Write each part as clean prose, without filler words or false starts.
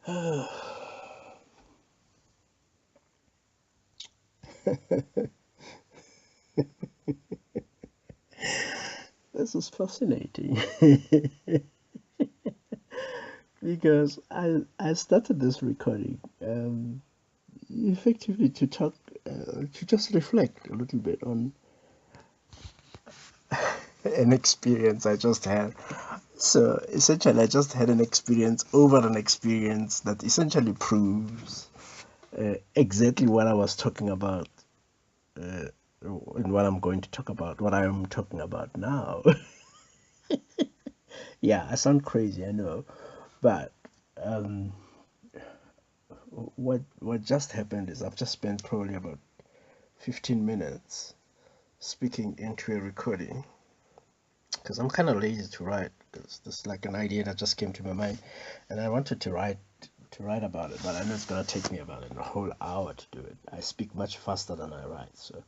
This is fascinating because I started this recording effectively to talk to just reflect a little bit on an experience I just had. So essentially, I just had an experience over an experience that essentially proves exactly what I was talking about and what I'm going to talk about, what I'm talking about now. Yeah, I sound crazy, I know, but um, what just happened is I've just spent probably about 15 minutes speaking into a recording because I'm kind of lazy to write because this is like an idea that just came to my mind and I wanted to write about it, but I know it's gonna take me about a whole hour to do it. I speak much faster than I write, so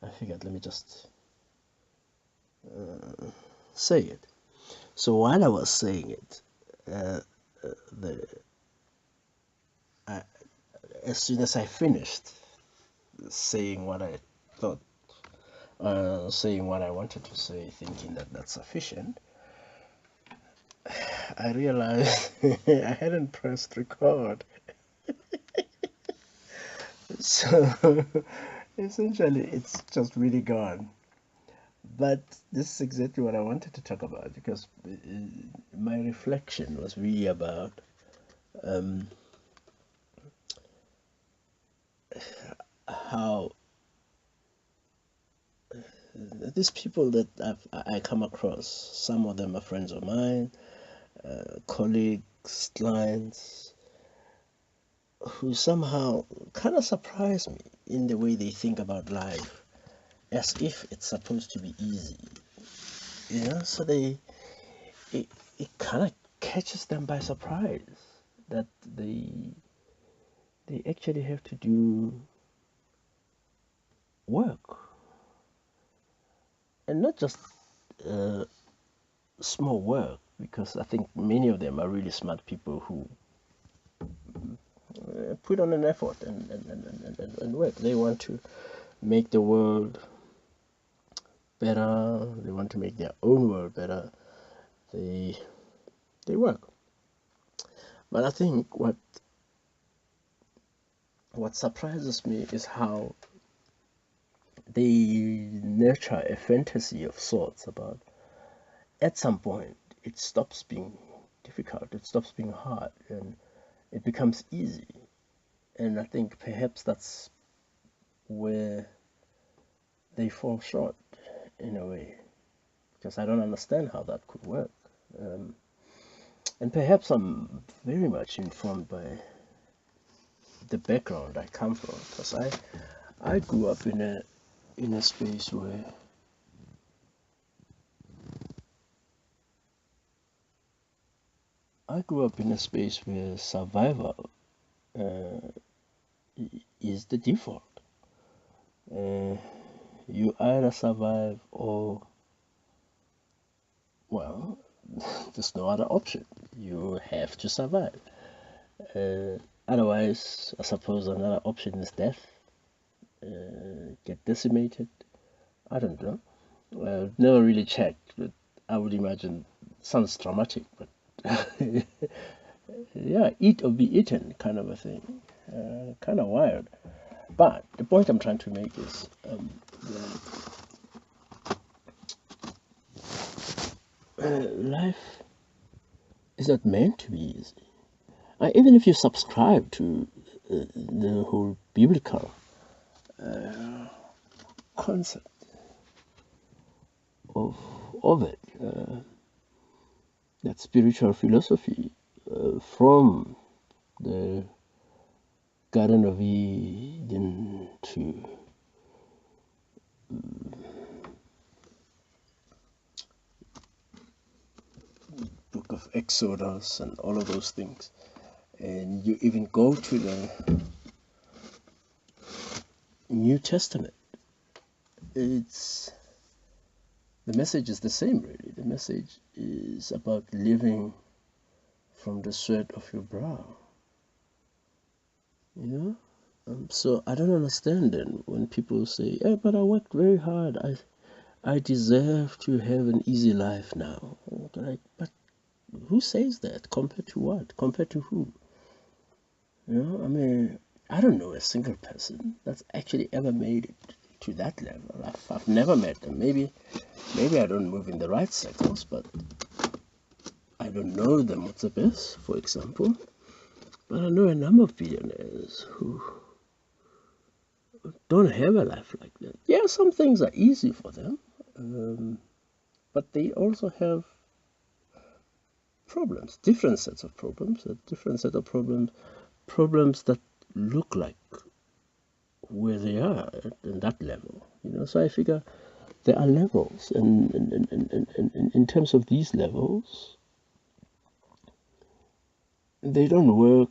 I figured let me just say it. So while I was saying it, uh, the I, as soon as I finished saying what I thought, saying what I wanted to say, thinking that that's sufficient, I realized I hadn't pressed record. So essentially, it's just really gone. But this is exactly what I wanted to talk about because my reflection was really about um, how these people that I come across, some of them are friends of mine, colleagues, clients, who somehow kind of surprise me in the way they think about life, as if it's supposed to be easy. So it, it kind of catches them by surprise that they actually have to do work, and not just uh, small work, because I think many of them are really smart people who put on an effort and work. They want to make the world better. They want to make their own world better. They they work. But I think what surprises me is how they nurture a fantasy of sorts about at some point it stops being difficult, it stops being hard, and it becomes easy. And I think perhaps that's where they fall short in a way, because I don't understand how that could work. Um, and perhaps I'm very much informed by the background I come from, because I grew up in a space where survival uh, is the default. Uh, you either survive or, well, there's no other option. You have to survive. Uh, Otherwise, I suppose another option is death, get decimated. I don't know. Well, never really checked, but I would imagine sounds traumatic, but yeah, eat or be eaten kind of a thing. Kind of wild. But the point I'm trying to make is life is not meant to be easy. Even if you subscribe to the whole biblical concept of it, that spiritual philosophy from the Garden of Eden to Book of Exodus and all of those things, and you even go to the New Testament, it's the message is the same really. The message is about living from the sweat of your brow. you know. So I don't understand then when people say, "Yeah, but I worked very hard. I deserve to have an easy life now." Like, but who says that? Compared to what? Compared to who? I mean, I don't know a single person that's actually ever made it to that level. I've never met them. Maybe I don't move in the right circles, but I don't know them what's the best, for example. But I know a number of billionaires who don't have a life like that. Yeah, some things are easy for them, but they also have problems, different sets of problems, a different set of problems that look like where they are at that level. So I figure there are levels, and in terms of these levels, they don't work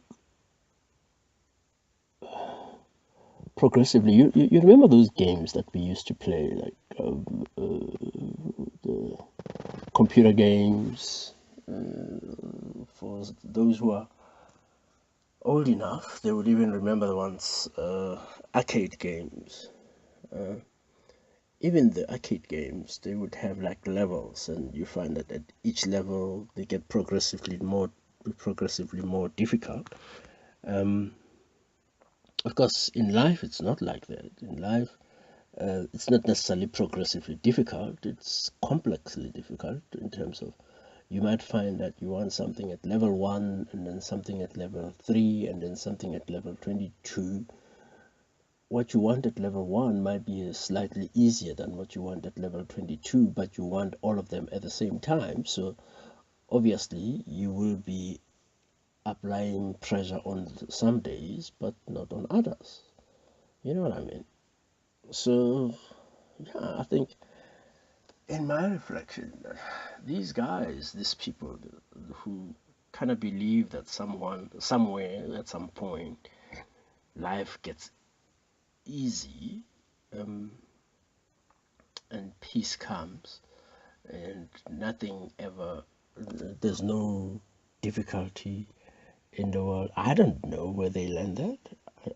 progressively. You remember those games that we used to play, like the computer games. For those who are old enough, they would even remember the ones, arcade games. Even the arcade games, they would have like levels, and you find that at each level they get progressively more difficult. Um, of course, in life it's not like that. In life, it's not necessarily progressively difficult. It's complexly difficult in terms of, you might find that you want something at level 1, and then something at level 3, and then something at level 22. What you want at level 1 might be slightly easier than what you want at level 22, but you want all of them at the same time. So obviously you will be applying pressure on some days, but not on others. You know what I mean? So yeah, I think in my reflection, these guys, these people who kind of believe that somewhere, at some point, life gets easy, um, and peace comes, and nothing ever, there's no difficulty in the world. I don't know where they learned that.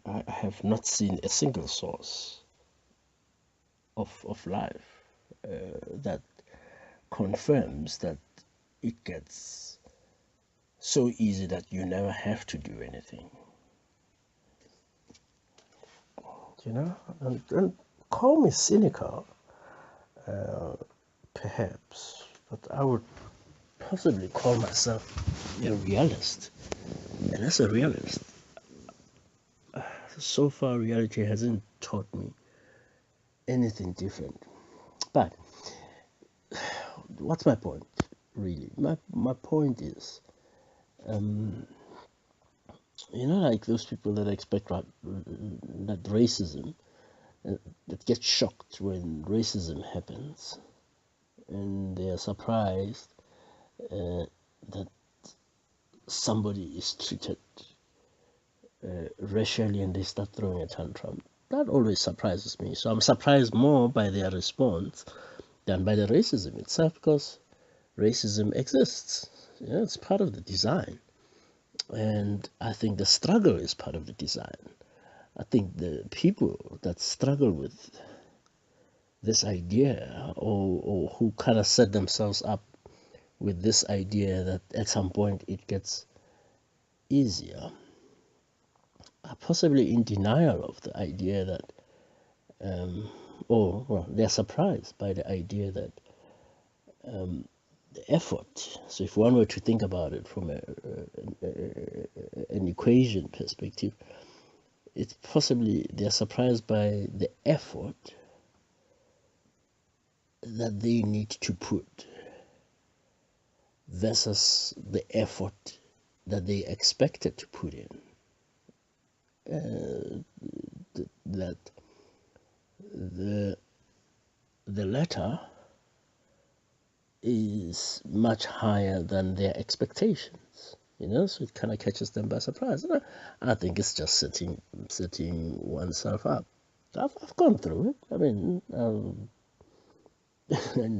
I have not seen a single source of life that confirms that it gets so easy that you never have to do anything. And call me cynical, perhaps, but I would possibly call myself a realist. And as a realist, so far reality hasn't taught me anything different. But what's my point, really? My point is, like those people that expect that racism, that get shocked when racism happens, and they are surprised that somebody is treated racially, and they start throwing a tantrum. That always surprises me. So I'm surprised more by their response than by the racism itself, because racism exists. It's part of the design. And I think the struggle is part of the design. I think the people that struggle with this idea, or who kind of set themselves up with this idea that at some point it gets easier, are possibly in denial of the idea that, or well, they're surprised by the idea that the effort. So if one were to think about it from an equation perspective, it's possibly they're surprised by the effort that they need to put versus the effort that they expected to put in. That the latter is much higher than their expectations. So it kind of catches them by surprise. I think it's just setting oneself up. I've gone through it. I mean, and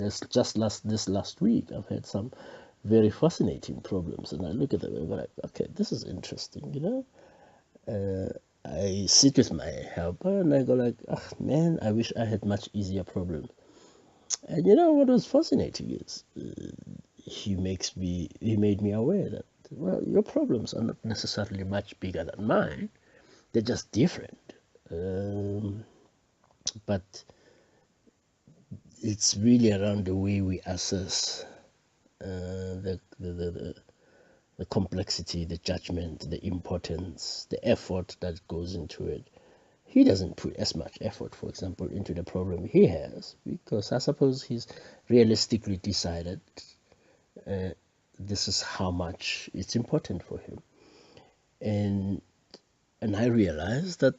this last week, I've had some very fascinating problems, and I look at them and go like, okay, this is interesting. I sit with my helper and I go like, oh man, I wish I had much easier problem. And you know what was fascinating is he made me aware that, well, your problems are not necessarily much bigger than mine. They're just different. But it's really around the way we assess the complexity, the judgment, the importance, the effort that goes into it. He doesn't put as much effort, for example, into the problem he has because I suppose he's realistically decided this is how much it's important for him. And I realized that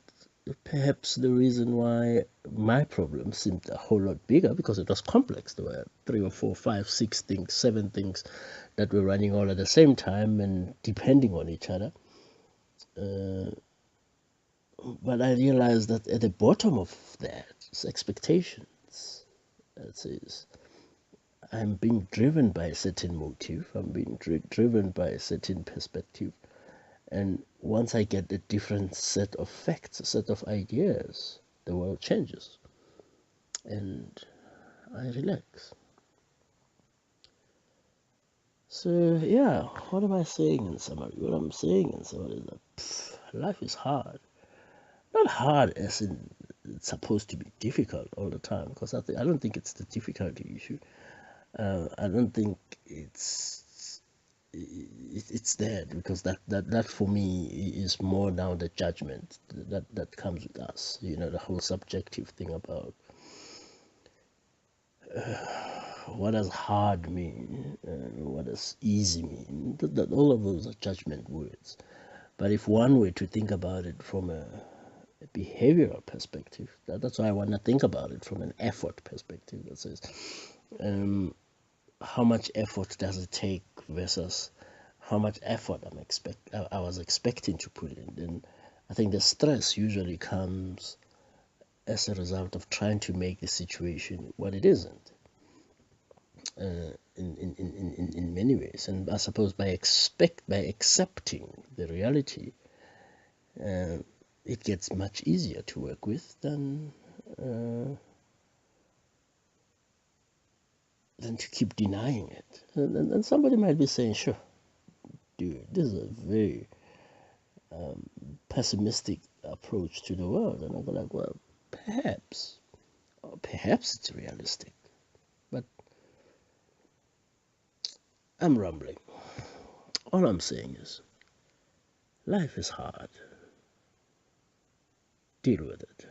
perhaps the reason why my problem seemed a whole lot bigger because it was complex. There were 3 or 4, 5, 6 things, 7 things that were running all at the same time and depending on each other. But I realized that at the bottom of that is expectations. That says, I'm being driven by a certain motive, I'm being driven by a certain perspective. And once I get a different set of facts, a set of ideas, the world changes. And I relax. So, yeah, what am I saying in summary? What I'm saying in summary is that life is hard. Not hard as in it's supposed to be difficult all the time, because I don't think it's the difficulty issue. I don't think it's there because that for me is more now the judgment that comes with us. You know, the whole subjective thing about what does hard mean, what does easy mean. That all of those are judgment words. But if one were to think about it from a behavioral perspective, that's why I want to think about it from an effort perspective. That says, how much effort does it take versus how much effort I was expecting to put in. And I think the stress usually comes as a result of trying to make the situation what it isn't. In many ways, and I suppose by accepting the reality, it gets much easier to work with than to keep denying it. And somebody might be saying, "Sure, dude, this is a very pessimistic approach to the world," and I go like, "Well, perhaps, or perhaps it's realistic, but I'm rambling. All I'm saying is, life is hard. Deal with it."